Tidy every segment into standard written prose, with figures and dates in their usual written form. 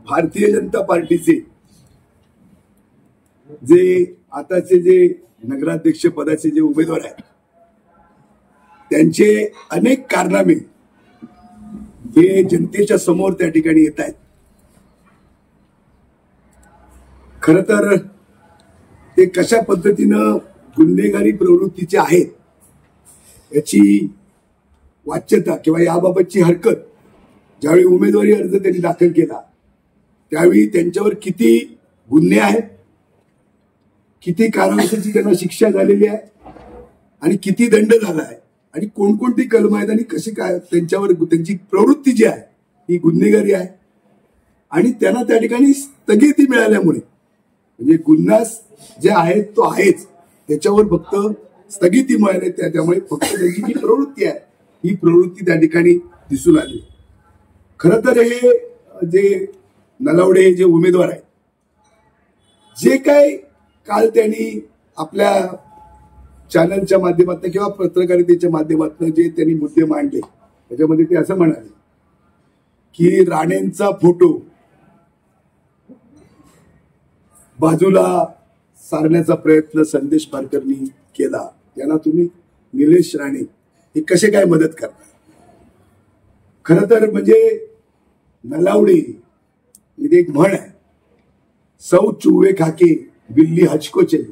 भारतीय जनता पार्टीचे जे आताचे जे नगराध्यक्ष पदाचे जे उमेदवार आहेत त्यांचे अनेक कारनामे हे जनतेच्या समोर त्या ठिकाणी येत आहेत। खरं तर ते कशा पद्धतीनं गुन्हेगारी प्रवृत्तीचे आहेत याची वाच्यता किंवा याबाबतची हरकत ज्यावेळी उमेदवारी अर्ज त्यांनी दाखल केला त्यावेळी त्यांच्यावर किती गुन्हे आहेत, किती कारावासाची त्यांना शिक्षा झालेली आहे आणि किती दंड झाला आहे आणि कोणकोणती कलम आहेत आणि कशी काय त्यांच्यावर त्यांची प्रवृत्ती जी आहे ही गुन्हेगारी आहे आणि त्यांना त्या ठिकाणी स्थगिती मिळाल्यामुळे म्हणजे गुन्हा जे आहे तो आहेच त्याच्यावर फक्त स्थगिती मिळाली त्यामुळे फक्त त्यांची जी प्रवृत्ती आहे ही प्रवृत्ती त्या ठिकाणी दिसून आली। खरं तर हे जे नलावडे जे उमेदवार आहेत जे काय काल त्यांनी आपल्या चॅनलच्या माध्यमातून किंवा पत्रकारितेच्या माध्यमातून जे त्यांनी मुद्दे मांडले त्याच्यामध्ये ते असं म्हणाले की राणेंचा फोटो बाजूला सारण्याचा प्रयत्न संदेश पारकरनी केला, त्यांना तुम्ही निलेश राणे हे कसे काय मदत करता। खरं तर म्हणजे नलावडे इथे एक म्हण आहे, सौ चुवे खाके बिल्ली हचको चली।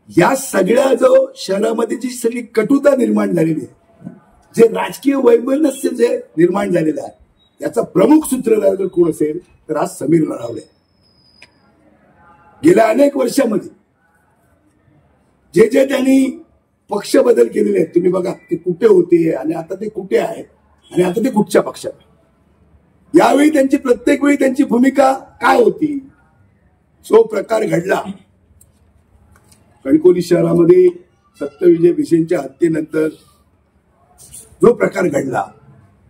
या सगळ्या जो शहरामध्ये जी सगळी कटुता निर्माण झालेली आहे, जे राजकीय वैमनस्य जे निर्माण झालेलं आहे याचा प्रमुख सूत्रधार जर कोण असेल तर आज समीर नलावडे। गेल्या अनेक वर्षामध्ये जे जे त्यांनी पक्ष बदल केलेले आहेत तुम्ही बघा ते कुठे होते आणि आता ते कुठे आहेत आणि आता ते कुठच्या पक्षात, यावेळी त्यांची प्रत्येक वेळी त्यांची भूमिका काय होती। जो प्रकार घडला कणकवली शहरामध्ये सत्यविजय भिसेंच्या हत्येनंतर जो प्रकार घडला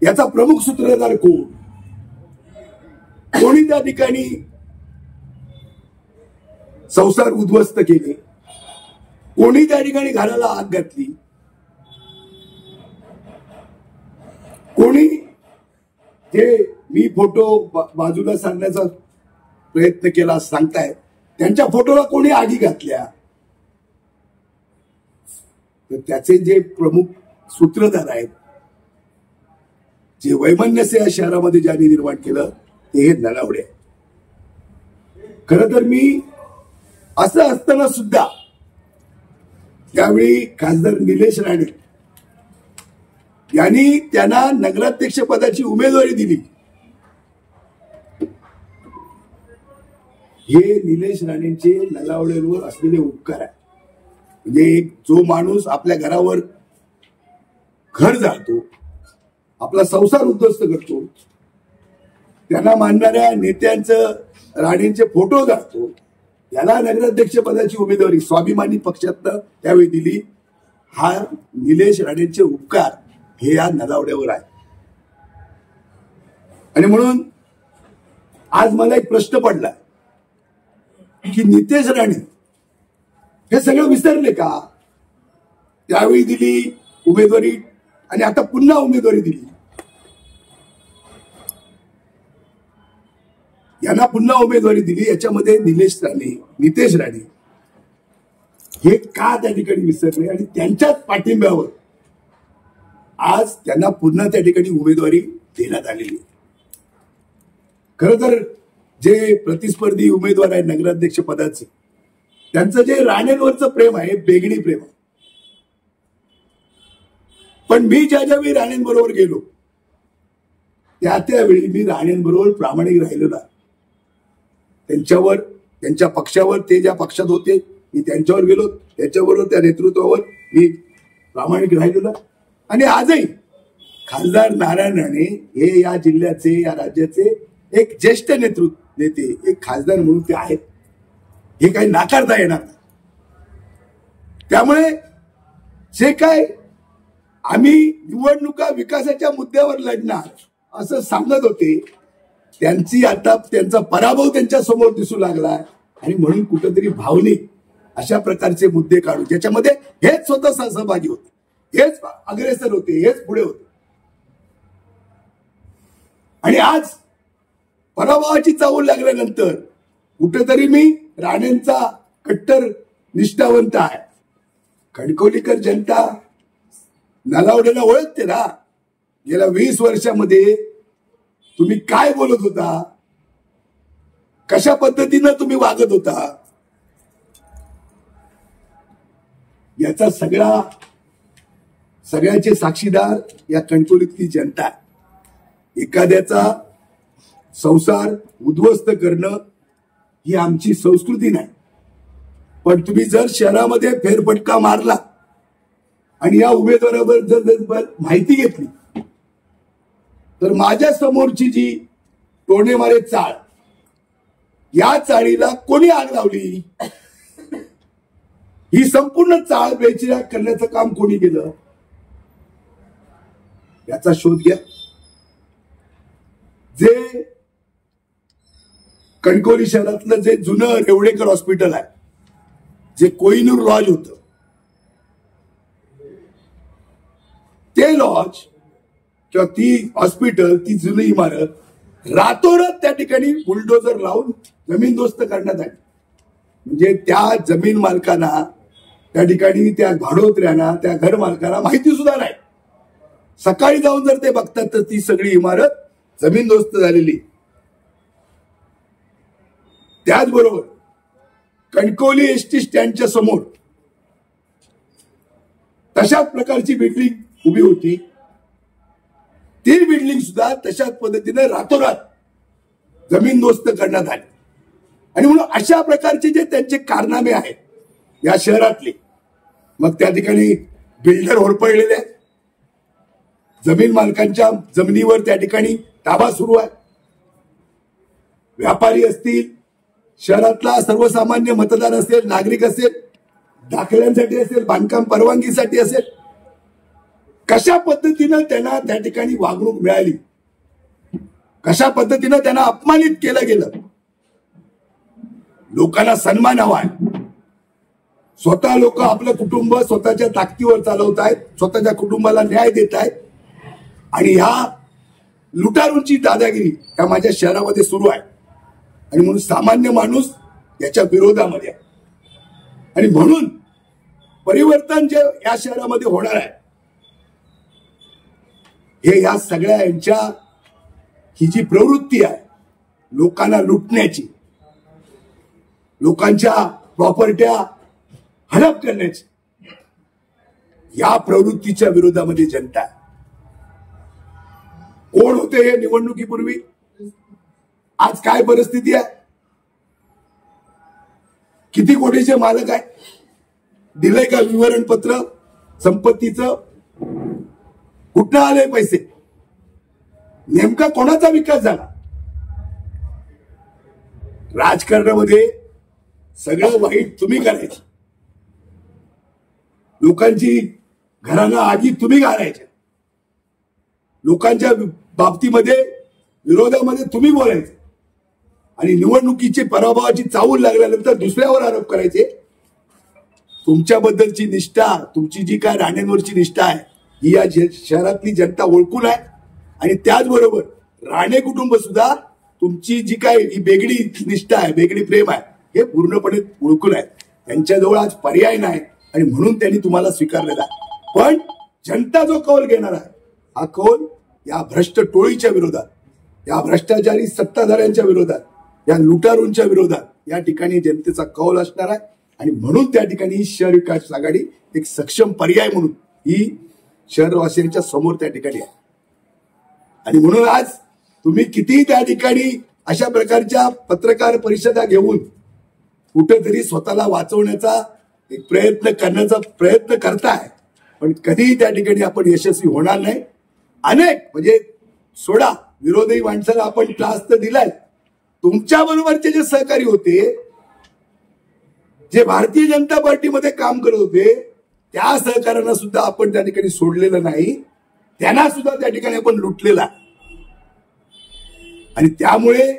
याचा प्रमुख सूत्रधार कोण, कोणी त्या ठिकाणी संसार उद्ध्वस्त केले, कोणी त्या ठिकाणी घराला आग घातली, कोणी जे मी फोटो बाजूला सांगण्याचा प्रयत्न केला सांगतायत त्यांच्या फोटोला कोणी आगी घातल्या, तर त्याचे जे प्रमुख सूत्रधार आहेत जे वैमनस्य या शहरामध्ये ज्यांनी निर्माण केलं ते हे नलावडे। खरं तर मी असं असताना सुद्धा त्यावेळी खासदार निलेश राणे यांनी त्यांना नगराध्यक्ष पदाची उमेदवारी दिली। हे निलेश राणेंचे नलावडेंवर असलेले उपकार आहे। म्हणजे जो माणूस आपल्या घरावर घर जाळतो, आपला संसार उद्ध्वस्त करतो, त्यांना मानणाऱ्या नेत्यांचं राणेंचे फोटो जाळतो, याला नगराध्यक्ष पदाची उमेदवारी स्वाभिमानी पक्षातनं त्यावेळी दिली। हा निलेश राणेंचे उपकार हे या नलावड्यावर आहे आणि म्हणून आज मला एक प्रश्न पडला की नितेश राणे हे सगळं विसरले का? त्यावेळी दिली उमेदवारी आणि आता पुन्हा उमेदवारी दिली, यांना पुन्हा उमेदवारी दिली, याच्यामध्ये नितेश राणे हे का त्या ठिकाणी विसरले आणि त्यांच्याच पाठिंब्यावर आज त्यांना पुन्हा त्या ठिकाणी उमेदवारी देण्यात आलेली। खरं तर जे प्रतिस्पर्धी उमेदवार आहेत नगराध्यक्ष पदाचे त्यांचं जे राणेंवरचं प्रेम आहे बेगडी प्रेम आहे, पण मी ज्यावेळी राणेंबरोबर गेलो त्यावेळी मी राणेंबरोबर प्रामाणिक राहिलो ना, त्यांच्यावर त्यांच्या पक्षावर ते ज्या पक्षात होते मी त्यांच्यावर गेलो, त्याच्याबरोबर त्या नेतृत्वावर मी प्रामाणिक राहिलो ना। आणि आजही खासदार नारायण राणे हे या जिल्ह्याचे या राज्याचे एक ज्येष्ठ नेते एक खासदार म्हणून ते आहेत, हे काही नाकारता येणार नाही। त्यामुळे जे काय आम्ही निवडणुका विकासाच्या मुद्द्यावर लढणार असं सांगत होते त्यांचा पराभव त्यांच्या समोर दिसू लागला आणि म्हणून कुठेतरी भावनिक अशा प्रकारचे मुद्दे काढू ज्याच्यामध्ये हेच स्वतः सहभागी होते, हेच अग्रेसर होते, हेच पुढे होते। आणि आज पराभवाची चाहूल लागल्यानंतर कुठेतरी मी राणेंचा कट्टर निष्ठावंत आहे. खडकोलीकर जनता नलावडेला ओळखते ना. गेल्या 20 वर्षामध्ये तुम्ही काय बोलत होता, कशा पद्धतीनं तुम्ही वागत होता, याचा सगळ्याचे साक्षीदार या कणकवलीतली जनता. एखाद्याचा संसार उद्ध्वस्त करणं ही आमची संस्कृती नाही. पण तुम्ही जर शहरामध्ये फेरफटका मारला आणि या उमेदवारावर जर माहिती घेतली तर माझ्या समोरची जी टोणेमारे चाळ, या चाळीला कोणी आग लावली, ही संपूर्ण चाळ बेचिराग करण्याचं काम कोणी केलं, याचा शोध घ्या. जे कणकवली शहरातलं जे जुनं रेवडेकर हॉस्पिटल आहे, जे कोहिनूर लॉज होतं, ते लॉज किंवा ती हॉस्पिटल, ती जुनी इमारत रातोरात त्या ठिकाणी बुलडोजर लावून जमीनदोस्त करण्यात आली. म्हणजे त्या जमीन मालकांना, त्या ठिकाणी त्या भाडोत्र्यांना, त्या घर मालकांना माहिती सुद्धा नाही. सकाळी जाऊन जर ते बघतात तर ती सगळी इमारत जमीनदोस्त झालेली. त्याचबरोबर कणकवली एसटी स्टँडच्या समोर तशाच प्रकारची बिल्डिंग उभी होती. ती बिल्डिंग सुद्धा तशाच पद्धतीने रातोरात जमीनदोस्त करण्यात आली. आणि म्हणून अशा प्रकारचे जे त्यांचे कारनामे आहेत या शहरातले, मग त्या ठिकाणी बिल्डर होरपळलेले आहेत, जमीन मालकांच्या जमिनीवर त्या ठिकाणी ताबा सुरू आहे, व्यापारी असतील, शहरातला सर्वसामान्य मतदार असेल, नागरिक असेल, दाखल्यांसाठी असेल, बांधकाम परवानगीसाठी असेल, कशा पद्धतीनं त्यांना त्या ठिकाणी वागणूक मिळाली, कशा पद्धतीनं त्यांना अपमानित केलं गेलं. लोकांना सन्मान हवाय. स्वतः लोक आपलं कुटुंब स्वतःच्या ताकदीवर चालवत आहेत, स्वतःच्या कुटुंबाला न्याय देत आहेत, आणि ह्या लुटारूंची दादागिरी ह्या माझ्या शहरामध्ये सुरू आहे. आणि म्हणून सामान्य माणूस याच्या विरोधामध्ये आहे. आणि म्हणून परिवर्तन जे या शहरामध्ये होणार आहे, हे या सगळ्या यांच्या ही जी प्रवृत्ती आहे लोकांना लुटण्याची, लोकांच्या प्रॉपर्ट्या हडप करण्याची, या प्रवृत्तीच्या विरोधामध्ये जनता आहे. कोण होते हे निवडणुकीपूर्वी? आज काय परिस्थिती आहे? किती कोटीचे मालक आहे? दिलंय का विवरणपत्र संपत्तीचं? कुठं आले पैसे? नेमका कोणाचा विकास झाला? राजकारणामध्ये सगळं वाईट तुम्ही करायचं, लोकांची घरांना आगी तुम्ही घालायच्या, लोकांच्या बाबतीमध्ये विरोधामध्ये तुम्ही बोलायचं, आणि निवडणुकीची पराभवाची चाहूल लागल्यानंतर दुसऱ्यावर आरोप करायचे. तुमच्याबद्दलची निष्ठा, तुमची जी काय राणेंवरची निष्ठा आहे, ही या शहरातली जनता ओळखून आहे. आणि त्याचबरोबर राणे कुटुंब सुद्धा तुमची जी काय ही वेगळी निष्ठा आहे, वेगळी प्रेम आहे, हे पूर्णपणे ओळखून आहे. त्यांच्याजवळ आज पर्याय नाही आणि म्हणून त्यांनी तुम्हाला स्वीकारलेला आहे. पण जनता जो कौल घेणार आहे, हा कौल या भ्रष्ट टोळीच्या विरोधात, या भ्रष्टाचारी सत्ताधाऱ्यांच्या विरोधात, या लुटारूंच्या विरोधात या ठिकाणी जनतेचा कौल असणार आहे. आणि म्हणून त्या ठिकाणी शहर विकास आघाडी एक सक्षम पर्याय म्हणून ही शहरवासियांच्या समोर त्या ठिकाणी आहे. आणि म्हणून आज तुम्ही किती त्या ठिकाणी अशा प्रकारच्या पत्रकार परिषदा घेऊन कुठेतरी स्वतःला वाचवण्याचा एक प्रयत्न करण्याचा प्रयत्न करताय, पण कधीही त्या ठिकाणी आपण यशस्वी होणार नाही. अनेक म्हणजे सोडा, विरोधी माणसाला आपण त्रास तर दिलाय. तुमच्या बरोबरचे जे सहकारी होते, जे भारतीय जनता पार्टीमध्ये काम करत होते, त्या सहकाऱ्यांना सुद्धा आपण त्या ठिकाणी सोडलेलं नाही, त्यांना सुद्धा त्या ठिकाणी आपण लुटलेला. आणि त्यामुळे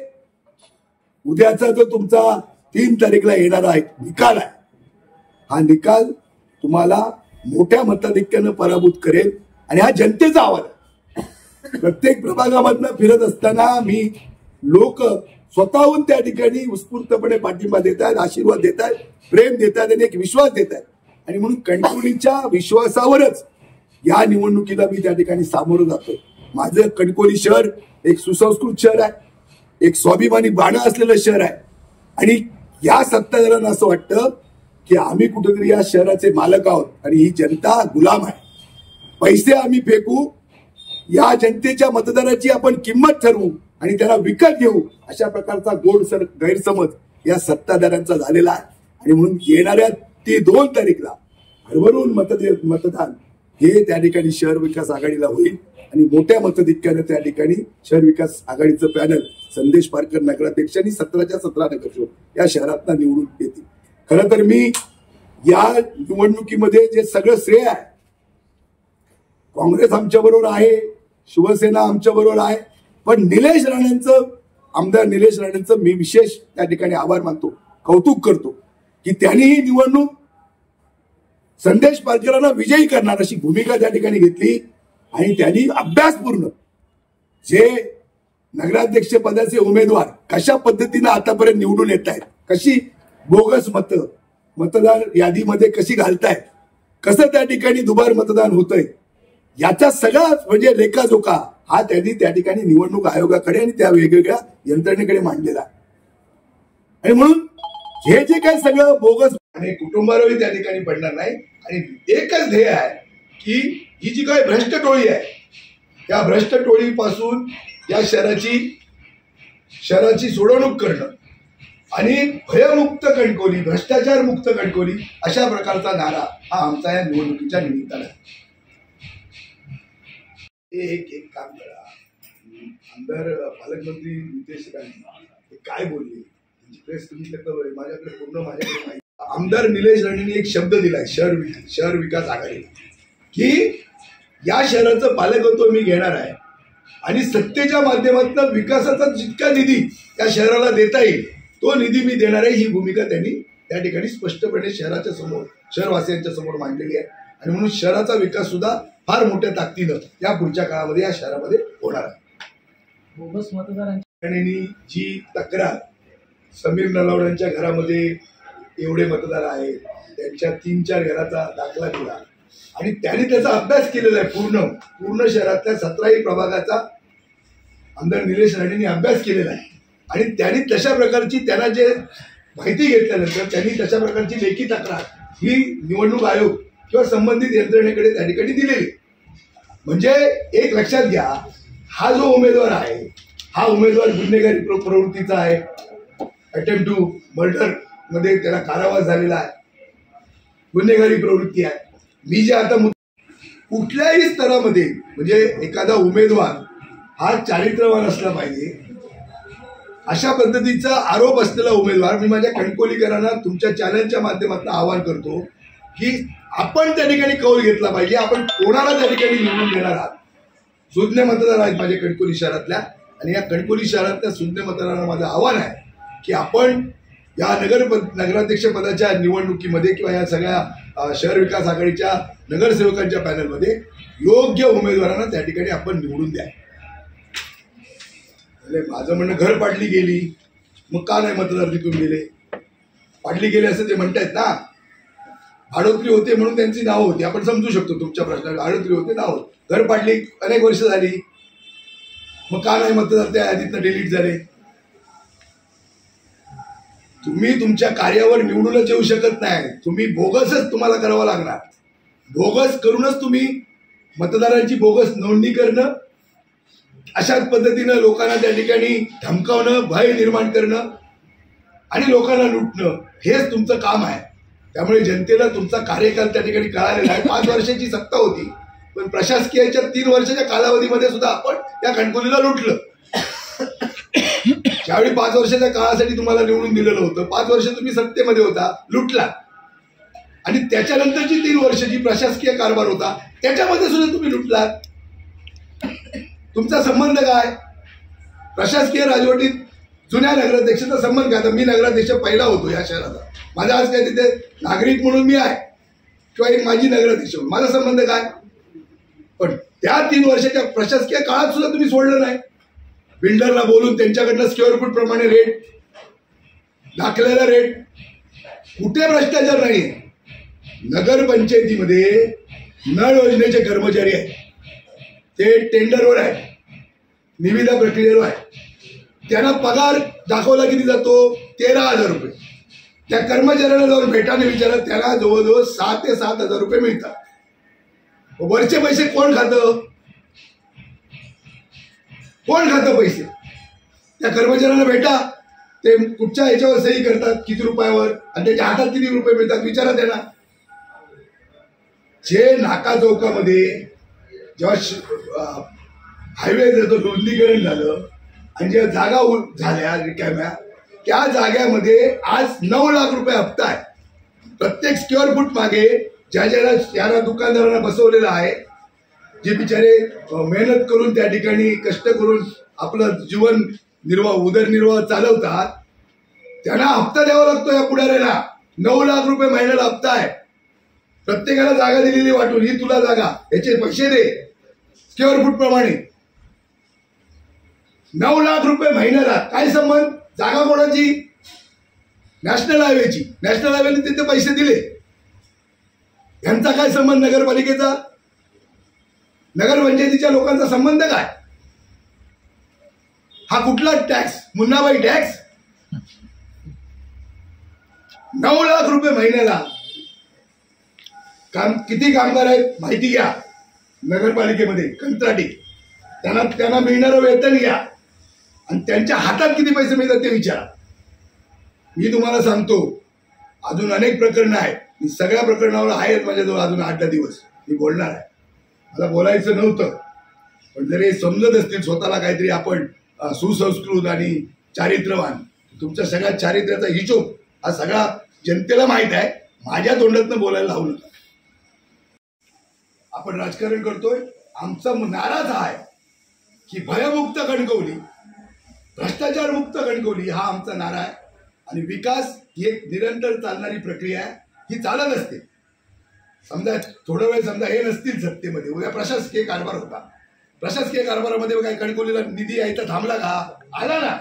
उद्याचा जो तुमचा 3 तारीखला येणारा एक निकाल आहे, हा निकाल तुम्हाला मोठ्या मताधिक्यानं पराभूत करेल. आणि हा जनतेचा आवाज आहे. प्रत्येक प्रभागामधनं फिरत असताना मी लोक स्वतःहून त्या ठिकाणी उत्स्फूर्तपणे पाठिंबा देत आहेत, आशीर्वाद देत आहेत, प्रेम देत आहेत आणि एक विश्वास देत आहेत. आणि म्हणून कणकवलीच्या विश्वासावरच या निवडणुकीला मी त्या ठिकाणी सामोरं जातोय. माझं कणकवली शहर एक सुसंस्कृत शहर आहे, एक स्वाभिमानी बाणा असलेलं शहर आहे. आणि या सत्ताधाऱ्यांना असं वाटतं की आम्ही कुठेतरी या शहराचे मालक आहोत आणि ही जनता गुलाम आहे. पैसे आम्ही फेकू, या जनतेच्या मतदाराची आपण किंमत ठरवू आणि त्यांना विकत घेऊ, अशा प्रकारचा गैरसमज या सत्ताधाऱ्यांचा झालेला आहे. आणि म्हणून येणाऱ्या 2 तारीखला भरभरून मतदान हे त्या ठिकाणी शहर विकास आघाडीला होईल आणि मोठ्या मतधिक्यानं त्या ठिकाणी शहर विकास आघाडीचं पॅनल संदेश पारकर नगराध्यक्ष आणि 17च्या 17 नगरसेवक या शहरातनं निवडून येतील. खरं तर मी या निवडणुकीमध्ये जे सगळं श्रेय आहे, काँग्रेस आमच्या बरोबर आहे, शिवसेना आमच्या बरोबर आहे, पण निलेश राणेंचं, आमदार निलेश राणेंचं मी विशेष त्या ठिकाणी आभार मानतो, कौतुक करतो की त्यांनी ही निवडणूक संदेश पारकरांना विजयी करणार अशी भूमिका त्या ठिकाणी घेतली. आणि त्यांनी अभ्यासपूर्ण जे नगराध्यक्ष पदाचे उमेदवार कशा पद्धतीने आतापर्यंत निवडून येत आहेत, कशी बोगस मतं मतदार यादीमध्ये कशी घालतायत, कसं त्या ठिकाणी दुबार मतदान होतंय, याचा सगळा म्हणजे लेखाजोखा हा त्यांनी त्या ठिकाणी निवडणूक आयोगाकडे आणि त्या वेगवेगळ्या यंत्रणेकडे मांडलेला. आणि म्हणून हे जे काही सगळं बोगस आणि कुटुंबावरही त्या ठिकाणी पडणार नाही. आणि एकच ध्येय आहे की ही जी काही भ्रष्ट टोळी आहे, त्या भ्रष्ट टोळीपासून या शहराची सोडवणूक करणं आणि भयमुक्त कणकवली, भ्रष्टाचार मुक्त कणकवली अशा प्रकारचा नारा हा आमचा या निवडणुकीच्या निमित्तानं आहे. एक काम करा, आमदार पालकमंत्री नितेश राणे काय बोलले, प्रेस तुम्ही माझ्याकडे माहिती. आमदार निलेश राणेंनी एक शब्द दिलाय शहर विकास आघाडीला की या शहराचं पालकत्व मी घेणार आहे आणि सत्तेच्या माध्यमातून विकासाचा जितका निधी त्या शहराला देता येईल तो निधी मी देणार आहे, ही भूमिका त्यांनी त्या ठिकाणी स्पष्टपणे शहराच्या समोर, शहरवासियांच्या समोर मांडलेली आहे. आणि म्हणून शहराचा विकास सुद्धा फार मोठ्या ताकदीनं या पुढच्या काळामध्ये या शहरामध्ये होणार आहे. बोगस मतदारांची जी तक्रार समीर नलावड्यांच्या घरामध्ये एवढे मतदार आहेत, त्यांच्या 3-4 घराचा दाखला दिला आणि त्यांनी त्याचा अभ्यास केलेला आहे. पूर्ण शहरातल्या 17ही प्रभागाचा आमदार निलेश राणेंनी अभ्यास केलेला आहे. आणि त्यांनी तशा प्रकारची, त्यांना जे माहिती घेतल्यानंतर त्यांनी तशा प्रकारची लेखी तक्रार ही निवडणूक आयोग किंवा संबंधित यंत्रणेकडे त्या ठिकाणी दिलेली. म्हणजे एक लक्षात घ्या, हा जो उमेदवार आहे हा उमेदवार गुन्हेगारी प्रवृत्तीचा आहे, अटेम्प्ट टू मर्डर मध्ये त्याला कारावास झालेला आहे, गुन्हेगारी प्रवृत्ती आहे. मी जे आता कुठल्याही स्तरामध्ये म्हणजे एखादा उमेदवार हा चारित्र्यवान असला पाहिजे अशा पद्धतीचा आरोप असलेला उमेदवार मी माझ्या कणकवलीकरांना तुमच्या चॅनलच्या माध्यमातून आवाहन करतो की आपण त्या ठिकाणी कौल घेतला पाहिजे. आपण कोणाला त्या ठिकाणी निवडून देणार आहात. सुज्ञ मतदार आहेत माझ्या कणकवली शहरातल्या आणि या कणकवली शहरातल्या सुज्ञ मतदारांना माझं आव्हान आहे की आपण या नगराध्यक्ष पदाच्या निवडणुकीमध्ये किंवा या सगळ्या शहर विकास आघाडीच्या नगरसेवकांच्या पॅनलमध्ये योग्य उमेदवारांना त्या ठिकाणी आपण निवडून द्या. माझं म्हणणं घर पाडली गेली मग का नाही मतदार तिथून गेले, पाडली गेले असं ते म्हणतायत ना. आडोत्री होते म्हणून त्यांची नावं होती, आपण समजू शकतो तुमच्या प्रश्नाला. आडोत्री होते, नाव, घर पाडली, अनेक वर्ष झाली, मग का नाही मतदार त्या यादीतनं डिलीट झाले. तुम्ही तुमच्या कार्यावर निवडूनच येऊ शकत नाही, तुम्ही बोगसच तुम्हाला करावं लागणार. बोगस करूनच तुम्ही मतदारांची बोगस नोंदणी करणं, अशाच पद्धतीनं लोकांना त्या ठिकाणी धमकावणं, भय निर्माण करणं आणि लोकांना लुटणं हेच तुमचं काम आहे. त्यामुळे जनतेला तुमचा कार्यकाल त्या ठिकाणी कळालेला आहे. 5 वर्षाची सत्ता होती पण प्रशासकीयच्या 3 वर्षाच्या कालावधीमध्ये सुद्धा आपण या कणकवलीला लुटलं. ज्यावेळी 5 वर्षाच्या काळासाठी तुम्हाला निवडून दिलेलं होतं, 5 वर्ष तुम्ही सत्तेमध्ये होता, लुटला. आणि त्याच्यानंतरची 3 वर्षाची प्रशासकीय कारभार होता, त्याच्यामध्ये सुद्धा तुम्ही लुटलात. तुमचा संबंध काय प्रशासकीय राजवटीत जुन्या नगराध्यक्षाचा संबंध काय. आता मी नगराध्यक्ष पहिला होतो या शहराचा, माझा आज काय तिथे नागरिक म्हणून मी आहे किंवा एक माझी नगराध्यक्ष म्हणून माझा संबंध काय. पण त्या 3 वर्षाच्या प्रशासकीय काळात सुद्धा तुम्ही सोडलं नाही. बिल्डरला बोलून त्यांच्याकडनं स्क्वेअर फूट प्रमाणे रेट, दाखलेला रेट, कुठे भ्रष्टाचार नाही. नगरपंचायतीमध्ये नळ योजनेचे कर्मचारी आहेत, ते टेंडरवर आहे, निविदा प्रक्रियेवर आहे. त्यांना पगार दाखवला किती जातो? 13,000 रुपये. त्या कर्मचाऱ्याला जाऊन भेटाने विचारत त्याला जवळजवळ 6 ते 7,000 रुपये मिळतात. वरचे पैसे कोण खातं? कोण खातं पैसे? त्या कर्मचाऱ्यांना भेटा, ते कुठच्या ह्याच्यावर सही करतात, किती रुपयावर, आणि त्याच्या हातात किती रुपये मिळतात विचारा त्यांना. जे नाका चौकामध्ये जेव्हा हायवे रुंदीकरण झालं आणि ज्या जागा झाल्या रिकाम्या, त्या जाग्यामध्ये आज 9 लाख रुपये हप्ता आहे. प्रत्येक स्क्वेअर फूट मागे ज्या दुकानदारांना बसवलेलं आहे, जे बिचारे मेहनत करून त्या ठिकाणी कष्ट करून आपलं जीवन निर्वाह, उदरनिर्वाह चालवतात, त्यांना हप्ता द्यावा लागतो. या पुढाऱ्याला 9 लाख रुपये महिन्याला हप्ता आहे. प्रत्येकाला जागा दिलेली वाटून, ही तुला जागा, याचे पैसे दे स्क्वेअर फूट प्रमाणे. 9 लाख रुपये महिन्याला. काय संबंध? जागा कोणाची? नॅशनल हायवेची. नॅशनल हायवेने तिथे पैसे दिले. यांचा काय संबंध नगरपालिकेचा? नगरपंचायतीच्या लोकांचा संबंध काय? हा कुठला टॅक्स? मुन्नाबाई टॅक्स? 9 लाख रुपये महिन्याला. किती कामगार आहेत माहिती घ्या नगरपालिकेमध्ये, कंत्राटी. त्यांना मिळणारं वेतन घ्या आणि त्यांच्या हातात किती पैसे मिळतात ते विचारा. मी तुम्हाला सांगतो, अजून अनेक प्रकरणं आहेत. मी सगळ्या प्रकरणावर आहेत माझ्याजवळ अजून 8-10 दिवस मी बोलणार आहे. मला बोलायचं नव्हतं, पण जर हे समजत असतील स्वतःला काहीतरी आपण सुसंस्कृत आणि चारित्र्यवान, तुमच्या सगळ्या चारित्र्याचा हिशोब हा सगळा जनतेला माहित आहे. माझ्या तोंडातनं बोलायला लावू नका. आपण राजकारण करतोय, आमचा नाराज आहे की भयमुक्त कणकवली, भ्रष्टाचार मुक्त कणकवली हा आमचा नारा आहे. आणि विकास ही एक निरंतर चालणारी प्रक्रिया आहे, ही चालत असते. समजा थोडा वेळ समजा हे नसतील सत्तेमध्ये, उद्या प्रशासकीय कारभार होता, प्रशासकीय कारभारामध्ये काय कणकवलीला निधी यायचा थांबला का? आला ना.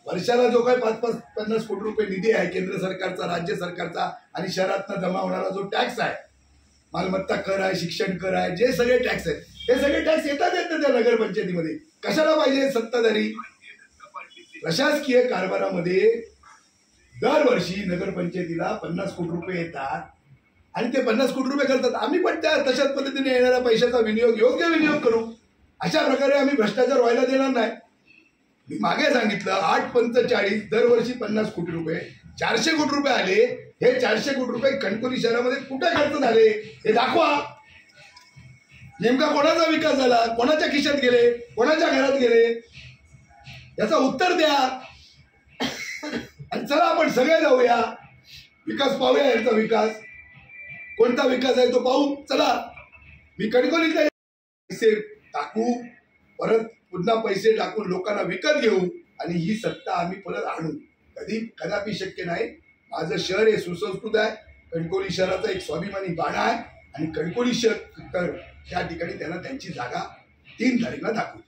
वर्षाला जो काय 5-50 कोटी रुपये निधी आहे केंद्र सरकारचा, राज्य सरकारचा आणि शहरातनं जमा होणारा जो टॅक्स आहे, मालमत्ता कर आहे, शिक्षण कर आहे, जे सगळे टॅक्स आहेत, हे सगळे टॅक्स येतात त्या नगरपंचायतीमध्ये. कशाला पाहिजे सत्ताधारी? प्रशासकीय कारभारामध्ये दरवर्षी नगरपंचायतीला 50 कोटी रुपये येतात आणि ते 50 कोटी रुपये करतात. आम्ही पण त्या तशाच पद्धतीने येणाऱ्या पैशाचा विनियोग, योग्य विनियोग करू. अशा प्रकारे आम्ही भ्रष्टाचार व्हायला देणार नाही. मी मागे सांगितलं 8-45 दरवर्षी 50 कोटी रुपये, 400 कोटी रुपये आले. हे 400 कोटी रुपये कणकवली शहरामध्ये कुठे खर्च झाले हे दाखवा. नेमका कोणाचा विकास झाला, कोणाच्या खिशात गेले, कोणाच्या घरात गेले, याचं उत्तर द्या. आणि चला आपण सगळे जाऊया, विकास पाहूया. यांचा विकास कोणता विकास आहे तो पाहू. चला, मी कणकवलीचा पैसे टाकू, परत पुन्हा पैसे टाकून लोकांना विकत घेऊ आणि ही सत्ता आम्ही परत आणू. कदापि शक्य नाही. माझं शहर हे सुसंस्कृत आहे. कणकवली शहराचा एक स्वाभिमानी बाणा आहे आणि कणकवली शहर त्या ठिकाणी त्यांना त्यांची जागा 3 तारीखला दाखवू.